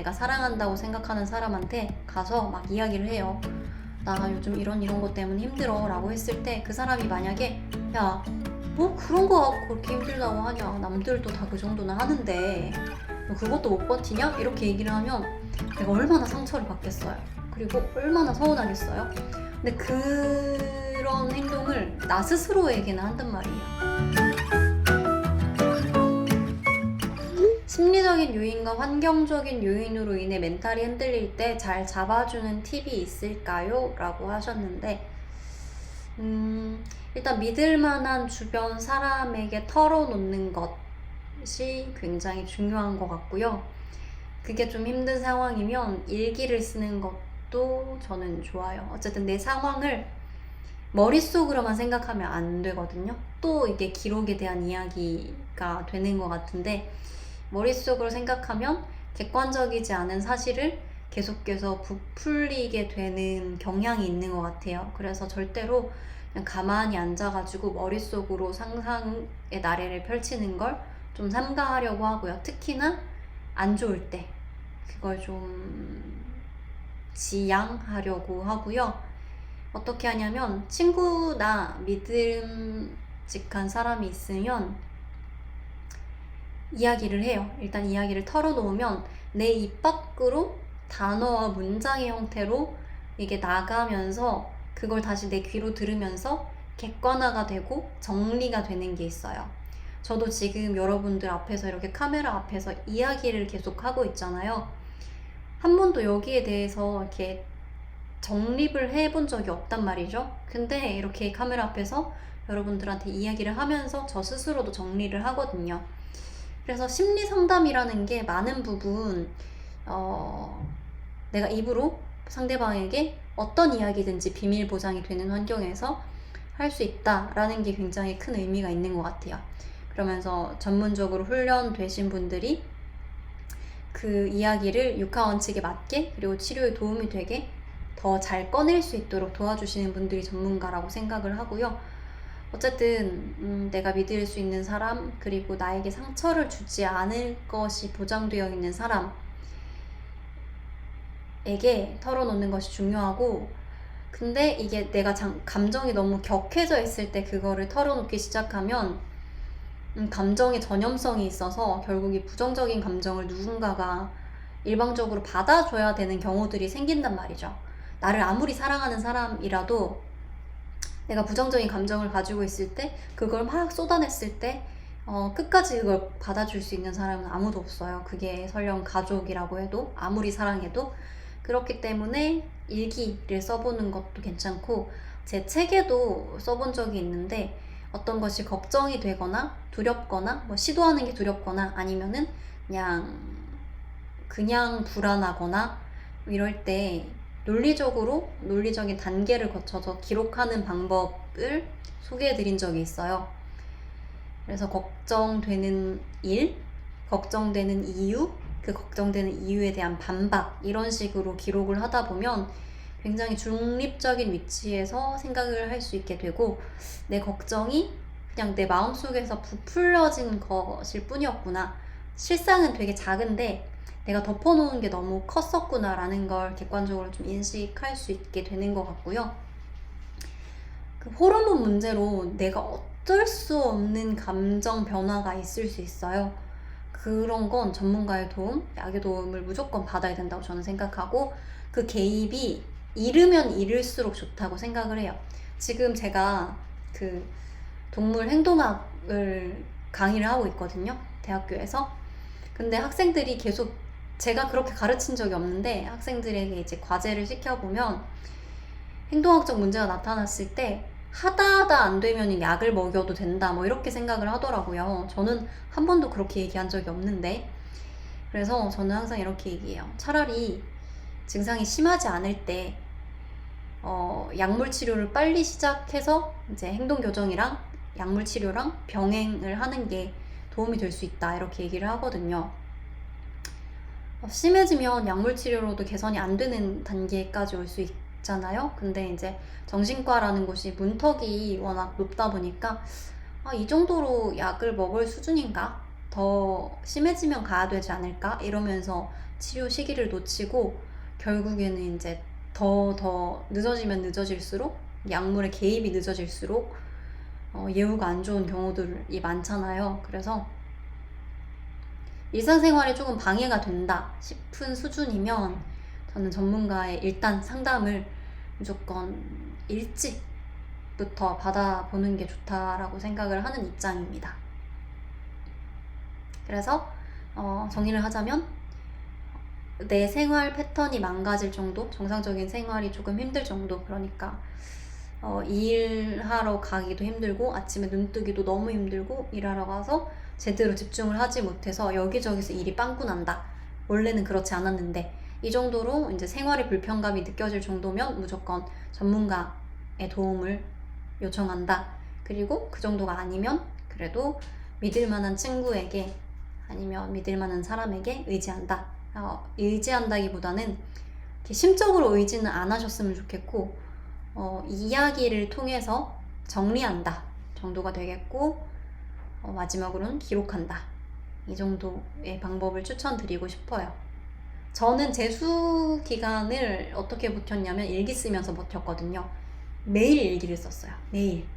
내가 사랑한다고 생각하는 사람한테 가서 막 이야기를 해요. 나 요즘 이런 것 때문에 힘들어 라고 했을 때 그 사람이 만약에 야, 뭐 그런 거 갖고 그렇게 힘들다고 하냐, 남들도 다 그 정도는 하는데 너 그것도 못 버티냐? 이렇게 얘기를 하면 내가 얼마나 상처를 받겠어요. 그리고 얼마나 서운하겠어요. 근데 그런 행동을 나 스스로에게는 한단 말이에요. 심리적인 요인과 환경적인 요인으로 인해 멘탈이 흔들릴 때 잘 잡아주는 팁이 있을까요? 라고 하셨는데 일단 믿을 만한 주변 사람에게 털어놓는 것이 굉장히 중요한 것 같고요. 그게 좀 힘든 상황이면 일기를 쓰는 것도 저는 좋아요. 어쨌든 내 상황을 머릿속으로만 생각하면 안 되거든요. 또 이게 기록에 대한 이야기가 되는 것 같은데 머릿속으로 생각하면 객관적이지 않은 사실을 계속해서 부풀리게 되는 경향이 있는 것 같아요. 그래서 절대로 그냥 가만히 앉아가지고 머릿속으로 상상의 나래를 펼치는 걸 좀 삼가하려고 하고요. 특히나 안 좋을 때 그걸 좀 지양하려고 하고요. 어떻게 하냐면 친구나 믿음직한 사람이 있으면 이야기를 해요. 일단 이야기를 털어놓으면 내 입 밖으로 단어와 문장의 형태로 이게 나가면서 그걸 다시 내 귀로 들으면서 객관화가 되고 정리가 되는 게 있어요. 저도 지금 여러분들 앞에서 이렇게 카메라 앞에서 이야기를 계속 하고 있잖아요. 한 번도 여기에 대해서 이렇게 정립을 해본 적이 없단 말이죠. 근데 이렇게 카메라 앞에서 여러분들한테 이야기를 하면서 저 스스로도 정리를 하거든요. 그래서 심리 상담이라는 게 많은 부분 내가 입으로 상대방에게 어떤 이야기든지 비밀 보장이 되는 환경에서 할 수 있다라는 게 굉장히 큰 의미가 있는 것 같아요. 그러면서 전문적으로 훈련되신 분들이 그 이야기를 육하 원칙에 맞게 그리고 치료에 도움이 되게 더 잘 꺼낼 수 있도록 도와주시는 분들이 전문가라고 생각을 하고요. 어쨌든 내가 믿을 수 있는 사람, 그리고 나에게 상처를 주지 않을 것이 보장되어 있는 사람에게 털어놓는 것이 중요하고, 근데 이게 내가 감정이 너무 격해져 있을 때 그거를 털어놓기 시작하면 감정의 전염성이 있어서 결국 이 부정적인 감정을 누군가가 일방적으로 받아줘야 되는 경우들이 생긴단 말이죠. 나를 아무리 사랑하는 사람이라도 내가 부정적인 감정을 가지고 있을 때 그걸 막 쏟아냈을 때 끝까지 그걸 받아줄 수 있는 사람은 아무도 없어요. 그게 설령 가족이라고 해도 아무리 사랑해도. 그렇기 때문에 일기를 써보는 것도 괜찮고, 제 책에도 써본 적이 있는데 어떤 것이 걱정이 되거나 두렵거나 뭐 시도하는 게 두렵거나 아니면은 그냥 불안하거나 이럴 때 논리적인 단계를 거쳐서 기록하는 방법을 소개해드린 적이 있어요. 그래서 걱정되는 일, 걱정되는 이유, 그 걱정되는 이유에 대한 반박, 이런 식으로 기록을 하다 보면 굉장히 중립적인 위치에서 생각을 할 수 있게 되고, 내 걱정이 그냥 내 마음속에서 부풀려진 것일 뿐이었구나, 실상은 되게 작은데 내가 덮어놓은 게 너무 컸었구나 라는 걸 객관적으로 좀 인식할 수 있게 되는 것 같고요. 그 호르몬 문제로 내가 어쩔 수 없는 감정 변화가 있을 수 있어요. 그런 건 전문가의 도움, 약의 도움을 무조건 받아야 된다고 저는 생각하고, 그 개입이 이르면 이를수록 좋다고 생각을 해요. 지금 제가 그 동물 행동학을 강의를 하고 있거든요, 대학교에서. 근데 학생들이 계속, 제가 그렇게 가르친 적이 없는데 학생들에게 이제 과제를 시켜보면 행동학적 문제가 나타났을 때 하다 안 되면 약을 먹여도 된다 뭐 이렇게 생각을 하더라고요. 저는 한 번도 그렇게 얘기한 적이 없는데. 그래서 저는 항상 이렇게 얘기해요. 차라리 증상이 심하지 않을 때 약물 치료를 빨리 시작해서 이제 행동 교정이랑 약물 치료랑 병행을 하는 게 도움이 될 수 있다, 이렇게 얘기를 하거든요. 심해지면 약물 치료로도 개선이 안 되는 단계까지 올 수 있잖아요. 근데 이제 정신과라는 곳이 문턱이 워낙 높다 보니까 이 정도로 약을 먹을 수준인가? 더 심해지면 가야 되지 않을까? 이러면서 치료 시기를 놓치고 결국에는 이제 더 늦어지면 늦어질수록 약물의 개입이 늦어질수록 예후가 안 좋은 경우들이 많잖아요. 그래서 일상생활에 조금 방해가 된다 싶은 수준이면 저는 전문가의 일단 상담을 무조건 일찍부터 받아보는 게 좋다라고 생각을 하는 입장입니다. 그래서 정리를 하자면 내 생활 패턴이 망가질 정도, 정상적인 생활이 조금 힘들 정도, 그러니까 일하러 가기도 힘들고 아침에 눈 뜨기도 너무 힘들고 일하러 가서 제대로 집중을 하지 못해서 여기저기서 일이 빵꾸 난다. 원래는 그렇지 않았는데 이 정도로 이제 생활의 불편감이 느껴질 정도면 무조건 전문가의 도움을 요청한다. 그리고 그 정도가 아니면 그래도 믿을 만한 친구에게 아니면 믿을 만한 사람에게 의지한다. 의지한다기보다는 이렇게 심적으로 의지는 안 하셨으면 좋겠고 이야기를 통해서 정리한다 정도가 되겠고 마지막으로는 기록한다. 이 정도의 방법을 추천드리고 싶어요. 저는 재수 기간을 어떻게 버텼냐면 일기 쓰면서 버텼거든요. 매일 일기를 썼어요. 매일.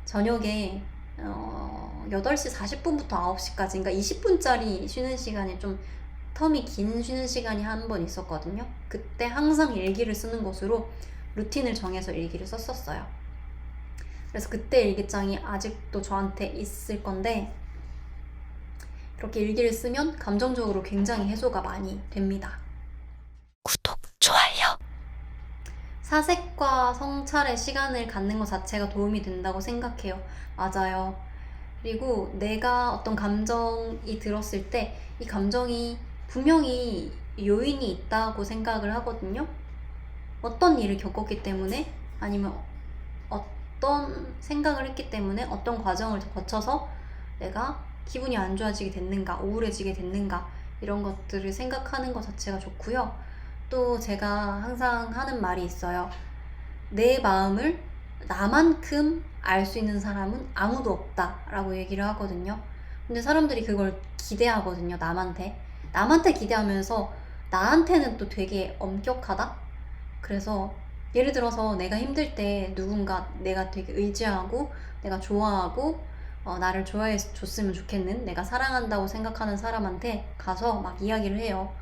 저녁에 8시 40분부터 9시까지, 그러니까 20분짜리 쉬는 시간이 좀 텀이 긴 쉬는 시간이 한 번 있었거든요. 그때 항상 일기를 쓰는 것으로 루틴을 정해서 일기를 썼었어요. 그래서 그때 일기장이 아직도 저한테 있을 건데 이렇게 일기를 쓰면 감정적으로 굉장히 해소가 많이 됩니다. 구독, 좋아요. 사색과 성찰의 시간을 갖는 것 자체가 도움이 된다고 생각해요. 맞아요. 그리고 내가 어떤 감정이 들었을 때 이 감정이 분명히 요인이 있다고 생각을 하거든요. 어떤 일을 겪었기 때문에 아니면 어떤 생각을 했기 때문에 어떤 과정을 거쳐서 내가 기분이 안 좋아지게 됐는가, 우울해지게 됐는가, 이런 것들을 생각하는 것 자체가 좋고요. 또 제가 항상 하는 말이 있어요. 내 마음을 나만큼 알 수 있는 사람은 아무도 없다 라고 얘기를 하거든요. 근데 사람들이 그걸 기대하거든요. 남한테 기대하면서 나한테는 또 되게 엄격하다? 그래서 예를 들어서 내가 힘들 때 누군가 내가 되게 의지하고 내가 좋아하고 나를 좋아해 줬으면 좋겠는, 내가 사랑한다고 생각하는 사람한테 가서 막 이야기를 해요.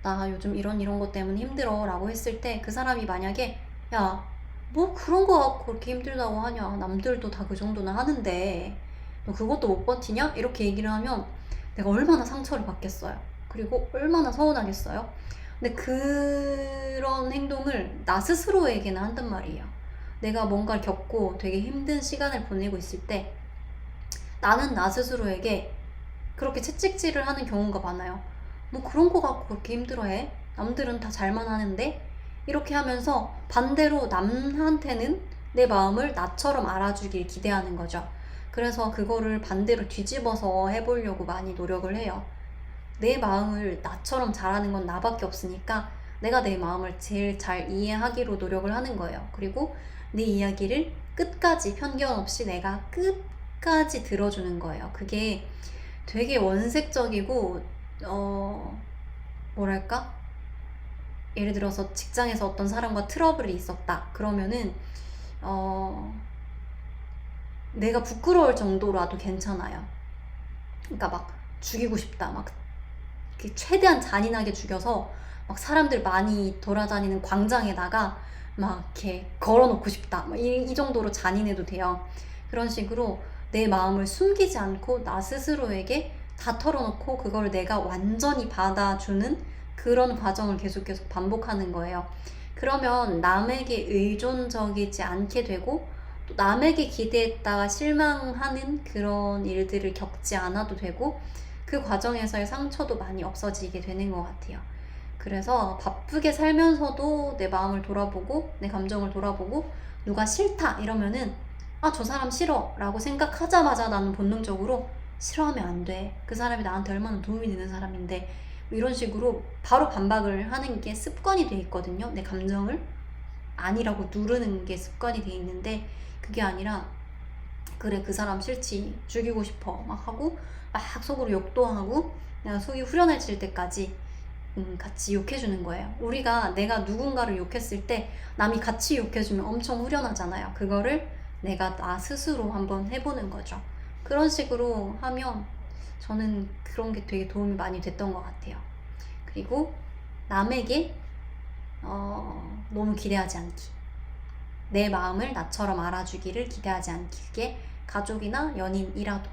나 요즘 이런 것 때문에 힘들어 라고 했을 때 그 사람이 만약에 야, 뭐 그런 거 갖고 그렇게 힘들다고 하냐, 남들도 다 그 정도는 하는데 너 그것도 못 버티냐? 이렇게 얘기를 하면 내가 얼마나 상처를 받겠어요. 그리고 얼마나 서운하겠어요. 근데 그런 행동을 나 스스로에게는 한단 말이에요. 내가 뭔가를 겪고 되게 힘든 시간을 보내고 있을 때 나는 나 스스로에게 그렇게 채찍질을 하는 경우가 많아요. 뭐 그런 거 갖고 그렇게 힘들어해? 남들은 다 잘만 하는데? 이렇게 하면서 반대로 남한테는 내 마음을 나처럼 알아주길 기대하는 거죠. 그래서 그거를 반대로 뒤집어서 해보려고 많이 노력을 해요. 내 마음을 나처럼 잘하는 건 나밖에 없으니까 내가 내 마음을 제일 잘 이해하기로 노력을 하는 거예요. 그리고 내 이야기를 끝까지 편견 없이 내가 끝까지 들어주는 거예요. 그게 되게 원색적이고 뭐랄까? 예를 들어서 직장에서 어떤 사람과 트러블이 있었다. 그러면은 내가 부끄러울 정도라도 괜찮아요. 그러니까 막 죽이고 싶다. 막 최대한 잔인하게 죽여서 막 사람들 많이 돌아다니는 광장에다가 막 이렇게 걸어놓고 싶다. 막 이 정도로 잔인해도 돼요. 그런 식으로 내 마음을 숨기지 않고 나 스스로에게 다 털어놓고 그걸 내가 완전히 받아주는 그런 과정을 계속 반복하는 거예요. 그러면 남에게 의존적이지 않게 되고 또 남에게 기대했다가 실망하는 그런 일들을 겪지 않아도 되고 그 과정에서의 상처도 많이 없어지게 되는 것 같아요. 그래서 바쁘게 살면서도 내 마음을 돌아보고 내 감정을 돌아보고 누가 싫다 이러면은 저 사람 싫어 라고 생각하자마자 나는 본능적으로 싫어하면 안 돼. 그 사람이 나한테 얼마나 도움이 되는 사람인데 이런 식으로 바로 반박을 하는 게 습관이 돼 있거든요. 내 감정을 아니라고 누르는 게 습관이 돼 있는데 그게 아니라 그래 그 사람 싫지 죽이고 싶어 막 하고 막 속으로 욕도 하고 내가 속이 후련해질 때까지 같이 욕해주는 거예요. 내가 누군가를 욕했을 때 남이 같이 욕해주면 엄청 후련하잖아요. 그거를 내가 나 스스로 한번 해보는 거죠. 그런 식으로 하면 저는 그런 게 되게 도움이 많이 됐던 것 같아요. 그리고 남에게 너무 기대하지 않기. 내 마음을 나처럼 알아주기를 기대하지 않기. 그게 가족이나 연인이라도.